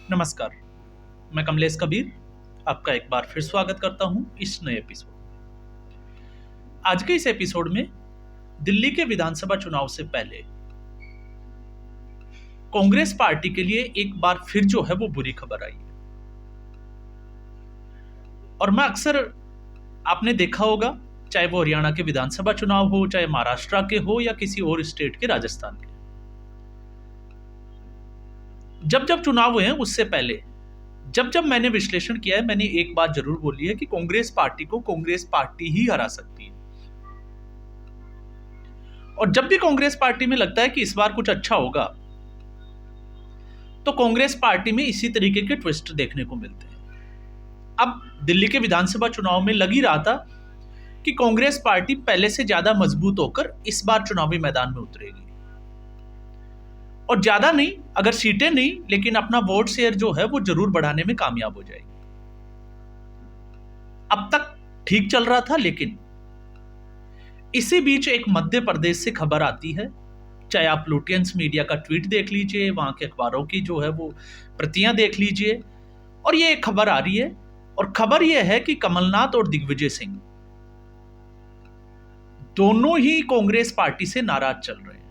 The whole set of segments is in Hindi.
नमस्कार, मैं कमलेश कबीर आपका एक बार फिर स्वागत करता हूं इस नए एपिसोड। आज के इस एपिसोड में दिल्ली के विधानसभा चुनाव से पहले कांग्रेस पार्टी के लिए एक बार फिर जो है वो बुरी खबर आई है। और मैं अक्सर आपने देखा होगा, चाहे वो हरियाणा के विधानसभा चुनाव हो, चाहे महाराष्ट्र के हो या किसी और स्टेट के, राजस्थान के, जब जब चुनाव हुए हैं उससे पहले जब जब मैंने विश्लेषण किया है, मैंने एक बात जरूर बोली है कि कांग्रेस पार्टी को कांग्रेस पार्टी ही हरा सकती है। और जब भी कांग्रेस पार्टी में लगता है कि इस बार कुछ अच्छा होगा, तो कांग्रेस पार्टी में इसी तरीके के ट्विस्ट देखने को मिलते हैं। अब दिल्ली के विधानसभा चुनाव में लग ही रहा था कि कांग्रेस पार्टी पहले से ज्यादा मजबूत होकर इस बार चुनावी मैदान में उतरेगी, और ज्यादा नहीं, अगर सीटें नहीं, लेकिन अपना वोट शेयर जो है वो जरूर बढ़ाने में कामयाब हो जाएगी। अब तक ठीक चल रहा था, लेकिन इसी बीच एक मध्य प्रदेश से खबर आती है। चाहे आप लुटियंस मीडिया का ट्वीट देख लीजिए, वहां के अखबारों की जो है वो प्रतियां देख लीजिए, और ये एक खबर आ रही है। और खबर यह है कि कमलनाथ और दिग्विजय सिंह दोनों ही कांग्रेस पार्टी से नाराज चल रहे हैं।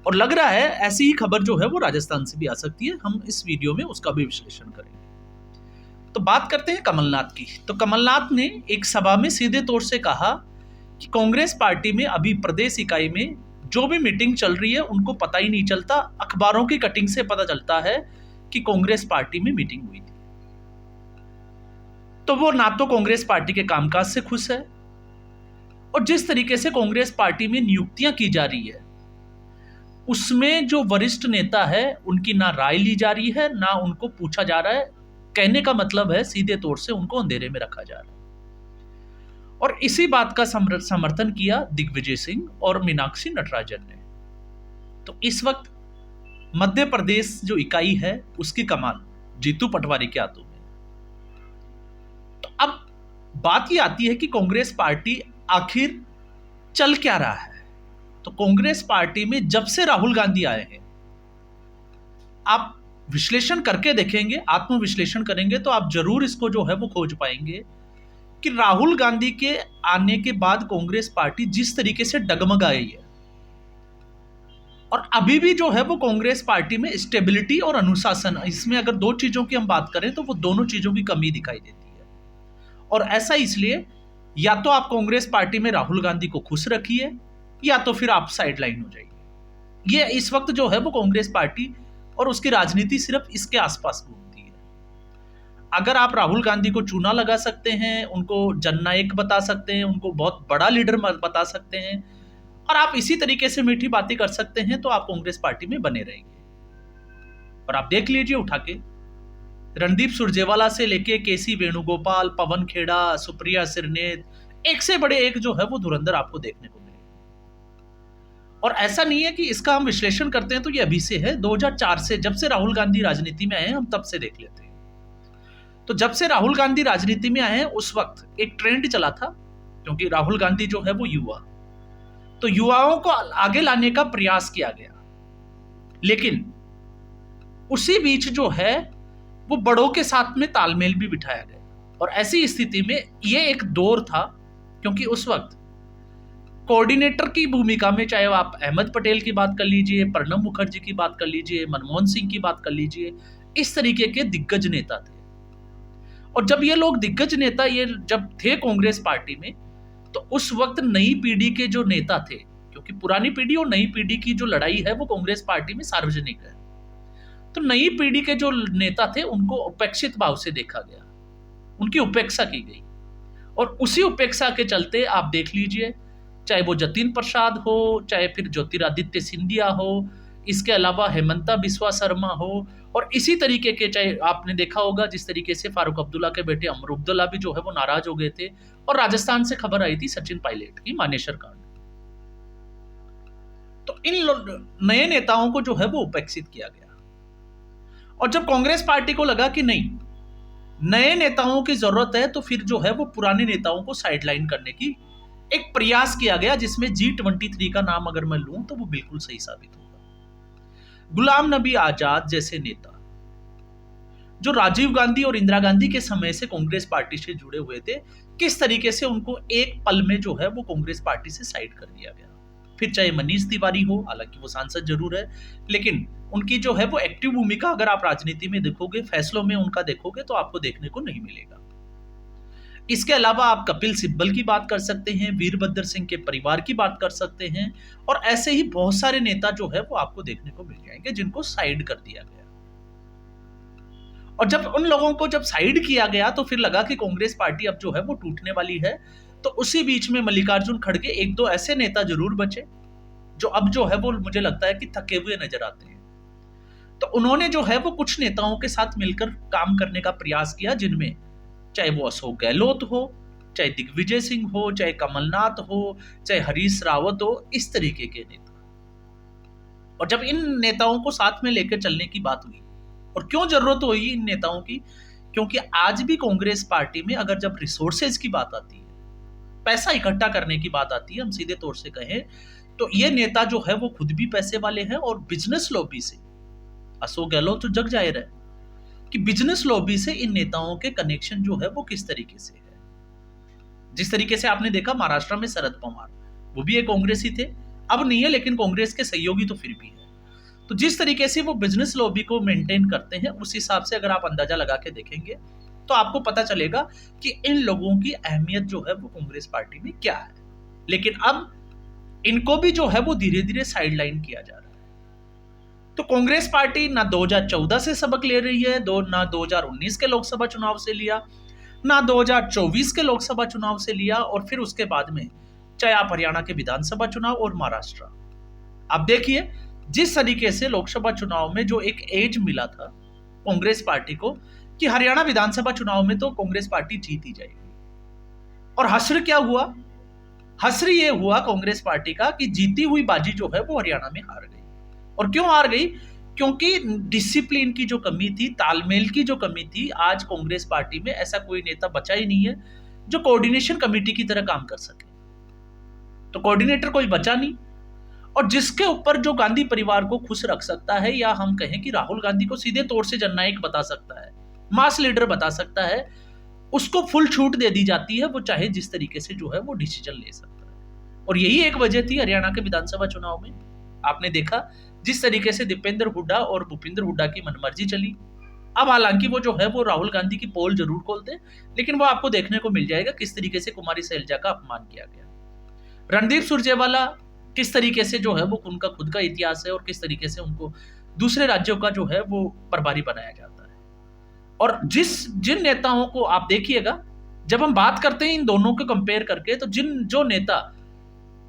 और लग रहा है ऐसी ही खबर जो है वो राजस्थान से भी आ सकती है। हम इस वीडियो में उसका भी विश्लेषण करेंगे। तो बात करते हैं कमलनाथ की। तो कमलनाथ ने एक सभा में सीधे तौर से कहा कि कांग्रेस पार्टी में अभी प्रदेश इकाई में जो भी मीटिंग चल रही है उनको पता ही नहीं चलता, अखबारों की कटिंग से पता चलता है कि कांग्रेस पार्टी में मीटिंग हुई थी। तो वो ना तो कांग्रेस पार्टी के कामकाज से खुश है, और जिस तरीके से कांग्रेस पार्टी में नियुक्तियां की जा रही है उसमें जो वरिष्ठ नेता है उनकी ना राय ली जा रही है, ना उनको पूछा जा रहा है। कहने का मतलब है सीधे तौर से उनको अंधेरे में रखा जा रहा है। और इसी बात का समर्थन किया दिग्विजय सिंह और मीनाक्षी नटराजन ने। तो इस वक्त मध्य प्रदेश जो इकाई है उसकी कमान जीतू पटवारी के हाथों में। तो अब बात यह आती है कि कांग्रेस पार्टी आखिर चल क्या रहा है। तो कांग्रेस पार्टी में जब से राहुल गांधी आए हैं, आप विश्लेषण करके देखेंगे, आत्मविश्लेषण करेंगे तो आप जरूर इसको जो है वो खोज पाएंगे कि राहुल गांधी के आने के बाद कांग्रेस पार्टी जिस तरीके से डगमगाई है, और अभी भी जो है वो कांग्रेस पार्टी में स्टेबिलिटी और अनुशासन, इसमें अगर दो चीजों की हम बात करें तो वो दोनों चीजों की कमी दिखाई देती है। और ऐसा इसलिए, या तो आप कांग्रेस पार्टी में राहुल गांधी को खुश रखिए, या तो फिर आप साइडलाइन हो जाइए। ये इस वक्त जो है वो कांग्रेस पार्टी और उसकी राजनीति सिर्फ इसके आसपास घूमती है। अगर आप राहुल गांधी को चूना लगा सकते हैं, उनको जननायक बता सकते हैं, उनको बहुत बड़ा लीडर बता सकते हैं, और आप इसी तरीके से मीठी बातें कर सकते हैं, तो आप कांग्रेस पार्टी में बने रहेंगे। और आप देख लीजिए उठा के, रणदीप सुरजेवाला से लेके केसी वेणुगोपाल, पवन खेड़ा, सुप्रिया सिरनेत, एक से बड़े एक जो है वो धुरंधर आपको देखने को मिले। और ऐसा नहीं है कि इसका हम विश्लेषण करते हैं तो ये अभी से है, 2004 से, जब से राहुल गांधी राजनीति में आए हैं, हम तब से देख लेते हैं। तो जब से राहुल गांधी राजनीति में आए हैं उस वक्त एक ट्रेंड चला था, क्योंकि राहुल गांधी जो है वो युवा, तो युवाओं को आगे लाने का प्रयास किया गया, लेकिन उसी बीच जो है वो बड़ों के साथ में तालमेल भी बिठाया गया। और ऐसी स्थिति में ये एक दौर था, क्योंकि उस वक्त कोऑर्डिनेटर की भूमिका में, चाहे आप अहमद पटेल की बात कर लीजिए, प्रणब मुखर्जी की बात कर लीजिए, मनमोहन सिंह की बात कर लीजिए, इस तरीके के दिग्गज नेता थे। और जब ये लोग दिग्गज नेता ये जब थे कांग्रेस पार्टी में, तो उस वक्त नई पीढ़ी के जो नेता थे, क्योंकि पुरानी पीढ़ी और नई पीढ़ी की जो लड़ाई है वो कांग्रेस पार्टी में सार्वजनिक है, तो नई पीढ़ी के जो नेता थे उनको उपेक्षित भाव से देखा गया, उनकी उपेक्षा की गई। और उसी उपेक्षा के चलते आप देख लीजिए, चाहे वो जतिन प्रसाद हो, चाहे फिर ज्योतिरादित्य सिंधिया हो, इसके अलावा हेमंता बिस्वा शर्मा हो, और इसी तरीके के, चाहे आपने देखा होगा जिस तरीके से फारूक अब्दुल्ला के बेटे अमर अब्दुल्ला भी जो है वो नाराज हो गए थे। और राजस्थान से खबर आई थी सचिन पायलट की, मानेसर कांड। तो इन नए नेताओं को जो है वो उपेक्षित किया गया। और जब कांग्रेस पार्टी को लगा कि नहीं, नए नेताओं की जरूरत है, तो फिर जो है वो पुराने नेताओं को साइडलाइन करने की एक प्रयास किया गया, जिसमें G23 का नाम अगर मैं लूं तो वो बिल्कुल सही साबित होगा। गुलाम नबी आजाद जैसे नेता जो राजीव गांधी और इंदिरा गांधी के समय से कांग्रेस पार्टी से जुड़े हुए थे, किस तरीके से उनको एक पल में जो है वो कांग्रेस पार्टी से साइड कर दिया गया। फिर चाहे मनीष तिवारी हो, हालांकि वो सांसद जरूर है, लेकिन उनकी जो है वो एक्टिव भूमिका अगर आप राजनीति में देखोगे, फैसलों में उनका देखोगे, तो आपको देखने को नहीं मिलेगा। इसके अलावा आप कपिल सिब्बल की बात कर सकते हैं, वीरभद्र सिंह के परिवार की बात कर सकते हैं, और ऐसे ही बहुत सारे नेता जो है वो आपको देखने को मिल जाएंगे जिनको साइड कर दिया गया। और जब उन लोगों को जब साइड किया गया तो फिर लगा कि कांग्रेस पार्टी अब जो है वो टूटने वाली है। तो उसी बीच में मल्लिकार्जुन खड़गे एक दो ऐसे नेता जरूर बचे जो अब जो है वो मुझे लगता है कि थके हुए नजर आते हैं। तो उन्होंने जो है वो कुछ नेताओं के साथ मिलकर काम करने का प्रयास किया, जिनमें चाहे वो अशोक गहलोत हो, चाहे दिग्विजय सिंह हो, चाहे कमलनाथ हो, चाहे हरीश रावत हो, इस तरीके के नेता। और जब इन नेताओं को साथ में लेकर चलने की बात हुई, और क्यों जरूरत हुई इन नेताओं की, क्योंकि आज भी कांग्रेस पार्टी में अगर जब रिसोर्सेज की बात आती है, पैसा इकट्ठा करने की बात आती है, हम सीधे तौर से कहें तो ये नेता जो है वो खुद भी पैसे वाले हैं, और बिजनेस लॉबी से, अशोक गहलोत तो जग जाहिर है कि बिजनेस लॉबी से इन नेताओं के कनेक्शन जो है वो किस तरीके से है। जिस तरीके से आपने देखा महाराष्ट्र में शरद पवार, वो भी एक कांग्रेसी थे, अब नहीं है लेकिन कांग्रेस के सहयोगी तो फिर भी है। तो जिस तरीके से वो बिजनेस लॉबी को मेंटेन करते हैं, उस हिसाब से अगर आप अंदाजा लगा के देखेंगे तो आपको पता चलेगा कि इन लोगों की अहमियत जो है वो कांग्रेस पार्टी में क्या है। लेकिन अब इनको भी जो है वो धीरे धीरे साइडलाइन किया जा रहा है। तो कांग्रेस पार्टी ना 2014 से सबक ले रही है, ना 2019 के लोकसभा चुनाव से लिया, ना 2024 के लोकसभा चुनाव से लिया, और फिर उसके बाद में चाहे आप हरियाणा के विधानसभा चुनाव और महाराष्ट्र, आप देखिए जिस तरीके से लोकसभा चुनाव में जो एक एज मिला था कांग्रेस पार्टी को कि हरियाणा विधानसभा चुनाव में तो कांग्रेस पार्टी जीत ही जाएगी, और हश्र क्या हुआ, हश्र ये हुआ कांग्रेस पार्टी का कि जीती हुई बाजी जो है वो हरियाणा में हार गई। और क्यों हार गई? क्योंकि डिसिप्लिन की जो कमी थी, तालमेल की जो कमी थी, आज कांग्रेस पार्टी में ऐसा कोई नेता बचा ही नहीं है जो कोऑर्डिनेशन कमेटी की तरह काम कर सके। तो कोऑर्डिनेटर कोई बचा नहीं, और जिसके ऊपर जो गांधी परिवार को खुश रख सकता है, या हम कहें कि राहुल गांधी को सीधे तौर से जननायक बता सकता है, मास लीडर बता सकता है, उसको फुल छूट दे दी जाती है, वो चाहे जिस तरीके से जो है वो डिसीजन ले सकता है। और यही एक वजह थी हरियाणा के विधानसभा चुनाव में, आपने देखा जिस तरीके से दीपेंद्र हुड्डा और भूपिंदर हुड्डा की मनमर्जी चली। अब हालांकि वो जो है वो राहुल गांधी की पोल जरूर खोलते, लेकिन वो आपको देखने को मिल जाएगा किस तरीके से कुमारी शैलजा का अपमान किया गया। रणदीप सुरजेवाला किस तरीके से जो है वो उनका खुद का इतिहास है, और किस तरीके से उनको दूसरे राज्यों का जो है वो प्रभारी बनाया जाता है। और जिन नेताओं को आप देखिएगा, जब हम बात करते हैं इन दोनों को कंपेयर करके, तो जो नेता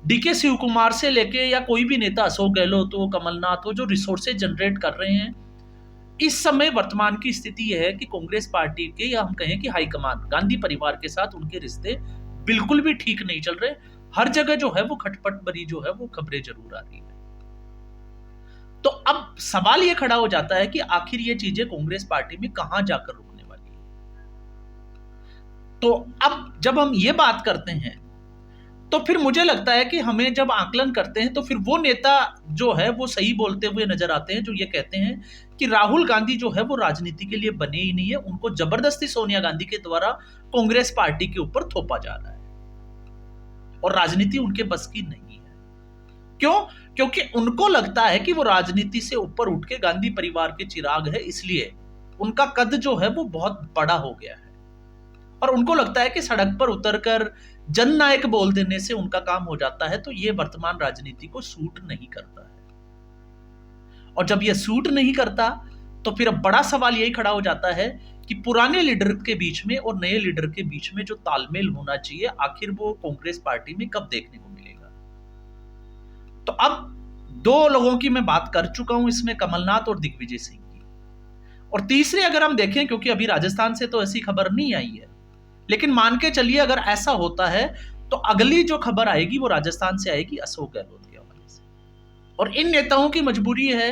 डीके शिव कुमार से लेके या कोई भी नेता, अशोक गहलोत हो, कमलनाथ हो, जो रिसोर्सेज जनरेट कर रहे हैं, इस समय वर्तमान की स्थिति यह है कि कांग्रेस पार्टी के, या हम कहें कि हाईकमान गांधी परिवार के साथ उनके रिश्ते बिल्कुल भी ठीक नहीं चल रहे। हर जगह जो है वो खटपट भरी जो है वो खबरें जरूर आ रही है। तो अब सवाल ये खड़ा हो जाता है कि आखिर ये चीजें कांग्रेस पार्टी में कहां जाकर रुकने वाली है। तो अब जब हम ये बात करते हैं, तो फिर मुझे लगता है कि हमें जब आकलन करते हैं, तो फिर वो नेता जो है वो सही बोलते हुए नजर आते हैं जो ये कहते हैं कि राहुल गांधी जो है वो राजनीति के लिए बने ही नहीं है, उनको जबरदस्ती सोनिया गांधी के द्वारा कांग्रेस पार्टी के ऊपर थोपा जा रहा है, और राजनीति उनके बस की नहीं है। क्यों? क्योंकि उनको लगता है कि वो राजनीति से ऊपर उठ के गांधी परिवार के चिराग है, इसलिए उनका कद जो है वो बहुत बड़ा हो गया है, और उनको लगता है कि सड़क पर उतरकर जननायक बोल देने से उनका काम हो जाता है। तो ये वर्तमान राजनीति को सूट नहीं करता है, और जब ये सूट नहीं करता तो फिर अब बड़ा सवाल यही खड़ा हो जाता है कि पुराने लीडर के बीच में और नए लीडर के बीच में जो तालमेल होना चाहिए, आखिर वो कांग्रेस पार्टी में कब देखने को मिलेगा। तो अब दो लोगों की मैं बात कर चुका हूं इसमें, कमलनाथ और दिग्विजय सिंह की, और तीसरे अगर हम देखें, क्योंकि अभी राजस्थान से तो ऐसी खबर नहीं आई है, लेकिन मान के चलिए अगर ऐसा होता है तो अगली जो खबर आएगी वो राजस्थान से आएगी, अशोक गहलोत के हवाले से। और इन नेताओं की मजबूरी है,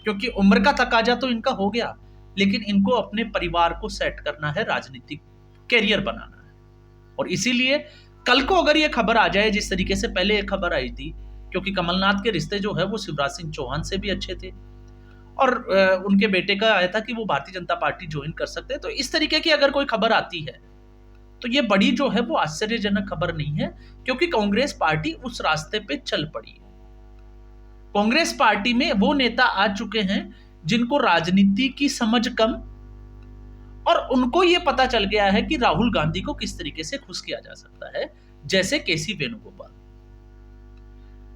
क्योंकि उम्र का तकाजा तो इनका हो गया, लेकिन इनको अपने परिवार को सेट करना है, राजनीतिक कैरियर बनाना है। और इसीलिए कल को अगर ये खबर आ जाए, जिस तरीके से पहले एक खबर आई थी, क्योंकि कमलनाथ के रिश्ते जो है वो शिवराज सिंह चौहान से भी अच्छे थे, और उनके बेटे का आया था कि वो भारतीय जनता पार्टी ज्वाइन कर सकते हैं। तो इस तरीके की अगर कोई खबर आती है तो ये बड़ी जो है वो आश्चर्यजनक खबर नहीं है, क्योंकि कांग्रेस पार्टी उस रास्ते पे चल पड़ी है। कांग्रेस पार्टी में वो नेता आ चुके हैं जिनको राजनीति की समझ कम, और उनको ये पता चल गया है कि राहुल गांधी को किस तरीके से खुश किया जा सकता है, जैसे केसी वेणुगोपाल।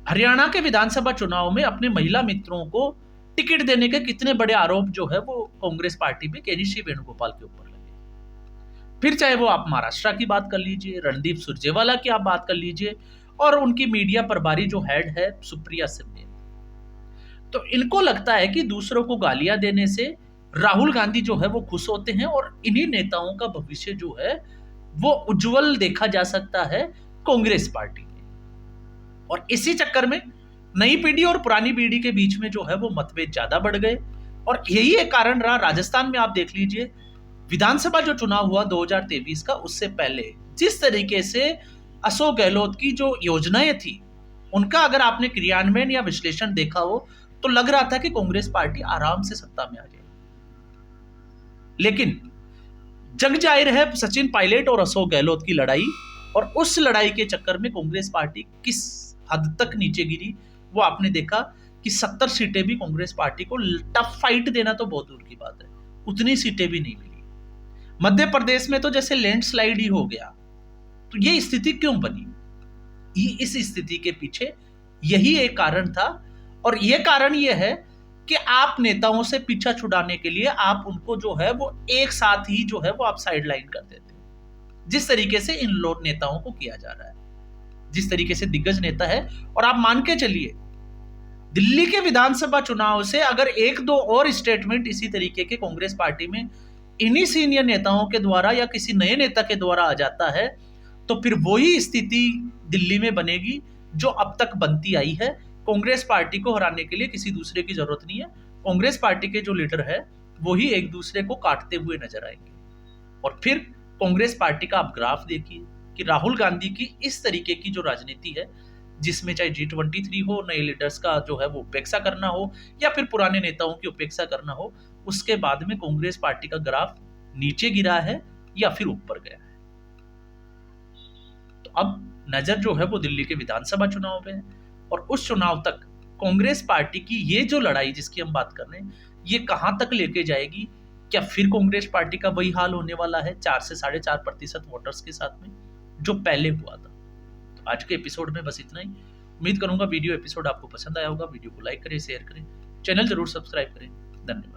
हरियाणा के विधानसभा चुनाव में अपने महिला मित्रों को टिकट देने के कितने बड़े आरोप जो है वो कांग्रेस पार्टी में केसी वेणुगोपाल के ऊपर लगे। फिर चाहे वो आप महाराष्ट्र की बात कर लीजिए, रणदीप सुरजेवाला की आप बात कर लीजिए, और उनकी मीडिया प्रभारी जो हेड है सुप्रिया सिंह, तो इनको लगता है कि दूसरों को गालियां देने से राहुल गांधी जो है वो खुश होते हैं, और इन्हीं नेताओं का भविष्य जो है वो उज्जवल देखा जा सकता है कांग्रेस पार्टी में। और इसी चक्कर में नई पीढ़ी और पुरानी पीढ़ी के बीच में जो है वो मतभेद ज्यादा बढ़ गए, और यही एक कारण रहा। राजस्थान में आप देख लीजिए, विधानसभा जो चुनाव हुआ 2023 का, उससे पहले जिस तरीके से अशोक गहलोत की जो योजनाएं थी उनका अगर आपने क्रियान्वयन या विश्लेषण देखा हो तो लग रहा था कि कांग्रेस पार्टी आराम से सत्ता में आ जाएगी। लेकिन जग जाहिर है सचिन पायलट और अशोक गहलोत की लड़ाई, और उस लड़ाई के चक्कर में कांग्रेस पार्टी किस हद तक नीचे गिरी वो आपने देखा कि 70 सीटें भी कांग्रेस पार्टी को टफ फाइट देना तो बहुत दूर की बात है, उतनी सीटें भी नहीं मिली। मध्य प्रदेश में तो जैसे लैंडस्लाइड ही हो गया। तो ये स्थिति क्यों बनी? इस स्थिति के पीछे यही एक कारण था, और यह कारण यह है कि आप नेताओं से पीछा छुड़ाने के लिए आप उनको जो है वो एक साथ ही जो है वो आप साइडलाइन कर देते हो, जिस तरीके से इन लोग नेताओं को किया जा रहा है, जिस तरीके से दिग्गज नेता है। और आप मान के चलिए, दिल्ली के विधानसभा चुनाव से अगर एक दो और स्टेटमेंट इसी तरीके के कांग्रेस पार्टी में इन्हीं सीनियर नेताओं के द्वारा या किसी नए नेता के द्वारा आ जाता है, तो फिर वही स्थिति दिल्ली में बनेगी जो अब तक बनती आई है। कांग्रेस पार्टी को हराने के लिए किसी दूसरे की जरूरत नहीं है। कांग्रेस पार्टी के जो लीडर है वही एक दूसरे को काटते हुए नजर आएंगे। और फिर कांग्रेस पार्टी का आप ग्राफ देखिए कि राहुल गांधी की इस तरीके की जो राजनीति है, जिसमें चाहे G23 हो, नए लीडर्स का जो है वो उपेक्षा करना हो या फिर पुराने नेताओं की उपेक्षा करना हो, उसके बाद में कांग्रेस पार्टी का ग्राफ नीचे गिरा है या फिर ऊपर गया है। तो अब नजर जो है वो दिल्ली के विधानसभा चुनाव पे है, और उस चुनाव तक कांग्रेस पार्टी की ये जो लड़ाई जिसकी हम बात कर रहे हैं, ये कहां तक लेके जाएगी? क्या फिर कांग्रेस पार्टी का वही हाल होने वाला है 4 से 4.5% वोटर्स के साथ में जो पहले हुआ था? तो आज के एपिसोड में बस इतना ही। उम्मीद करूंगा वीडियो एपिसोड आपको पसंद आया होगा। वीडियो को लाइक करें, शेयर करें, चैनल जरूर सब्सक्राइब करें। धन्यवाद।